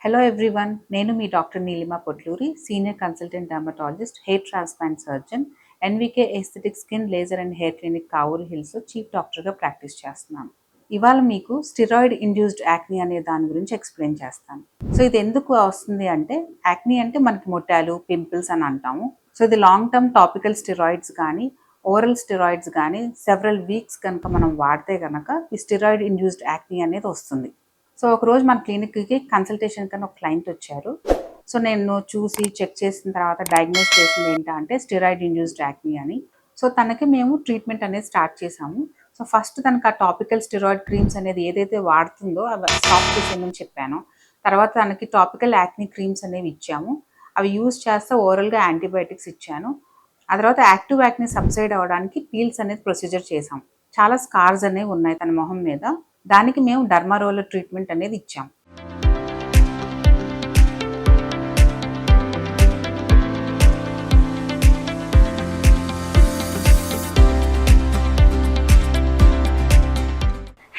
Hello everyone, నేను మీ doctor Neelima Potluri, senior consultant dermatologist, hair transplant surgeon, NVK aesthetic skin laser and hair clinic Kavuri హిల్స్లో చీఫ్ డాక్టర్గా practice చేస్తున్నాను. ఇవాళ మీకు స్టిరాయిడ్ ఇండ్యూస్డ్ యాక్నీ అనే దాని గురించి ఎక్స్ప్లెయిన్ చేస్తాను. సో ఇది ఎందుకు వస్తుంది అంటే, యాక్నీ అంటే మనకి మొట్టాలు, పింపుల్స్ అని అంటాము. సో ఇది లాంగ్ టర్మ్ టాపికల్ స్టిరాయిడ్స్ కానీ ఓరల్ స్టిరాయిడ్స్ కానీ సెవరల్ వీక్స్ కనుక మనం వాడితే కనుక ఈ స్టిరాయిడ్ ఇండ్యూస్డ్ యాక్నీ అనేది వస్తుంది. సో ఒకరోజు మన క్లినిక్కి కన్సల్టేషన్ కన్నా ఒక క్లయింట్ వచ్చారు. సో నేను చూసి చెక్ చేసిన తర్వాత డయాగ్నోస్ చేసింది ఏంటంటే స్టిరాయిడ్ ఇండ్యూస్డ్ యాక్నీ అని. సో తనకి మేము ట్రీట్మెంట్ అనేది స్టార్ట్ చేసాము. సో ఫస్ట్ తనకు ఆ టాపికల్ స్టిరాయిడ్ క్రీమ్స్ అనేది ఏదైతే వాడుతుందో అవి స్టాప్ చేసేయమని చెప్పాను. తర్వాత తనకి టాపికల్ యాక్నీ క్రీమ్స్ అనేవి ఇచ్చాము. అవి యూజ్ చేస్తే ఓరల్గా యాంటీబయాటిక్స్ ఇచ్చాను. ఆ తర్వాత యాక్టివ్ యాక్నీ సబ్సైడ్ అవ్వడానికి పీల్స్ అనేది ప్రొసీజర్ చేసాం. చాలా స్కార్స్ అనేవి ఉన్నాయి తన మొహం మీద. దానికి మేము డర్మారోలర్ ట్రీట్మెంట్ అనేది ఇచ్చాం.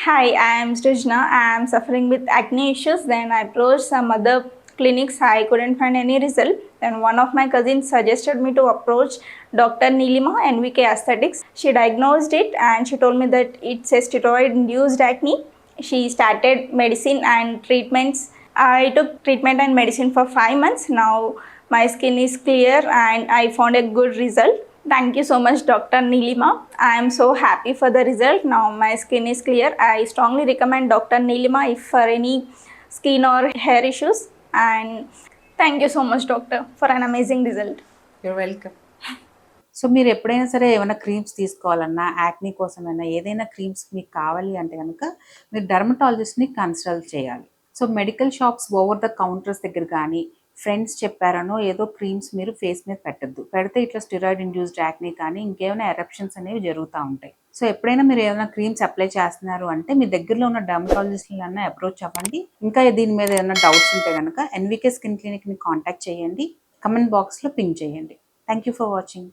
Hi, I am Srijna. I am suffering with acne issues. Then I approached some other clinics. I couldn't find any result. Then one of my cousins suggested me to approach Dr. Nilima, NVK Aesthetics. She diagnosed it and she told me that it's a steroid-induced acne. She started medicine and treatments. I took treatment and medicine for 5 months. Now my skin is clear and I found a good result. Thank you so much, Dr. Nilima. I am so happy for the result. Now my skin is clear. I strongly recommend Dr. Nilima if for any skin or hair issues. And thank you so much, doctor, for an amazing result. You're welcome. So మీరు ఎప్పుడైనా సరే ఏమైనా creams తీసుకోవాలన్నా, acne కోసమైనా ఏదైనా creams మీకు కావాలి అంటే కనుక మీరు డర్మటాలజిస్ట్ని కన్సల్ట్ చేయాలి. So medical shops over the counters దగ్గర కానీ ఫ్రెండ్స్ చెప్పారనో ఏదో క్రీమ్స్ మీరు ఫేస్ మీద పెట్టద్దు. పెడితే ఇట్లా స్టిరాయిడ్ ఇండ్యూస్డ్ యాక్నీ కానీ ఇంకేమైనా ఎరప్షన్స్ అనేవి జరుగుతూ ఉంటాయి. సో ఎప్పుడైనా మీరు ఏమైనా క్రీమ్స్ అప్లై చేస్తున్నారు అంటే మీ దగ్గరలో ఉన్న డర్మటాలజిస్ట్లన్నా అప్రోచ్ అవ్వండి. ఇంకా దీని మీద ఏమైనా డౌట్స్ ఉంటే కనుక ఎన్వికే స్కిన్ క్లినిక్ని కాంటాక్ట్ చేయండి. కమెంట్ బాక్స్లో పింక్ చేయండి. Thank you for watching.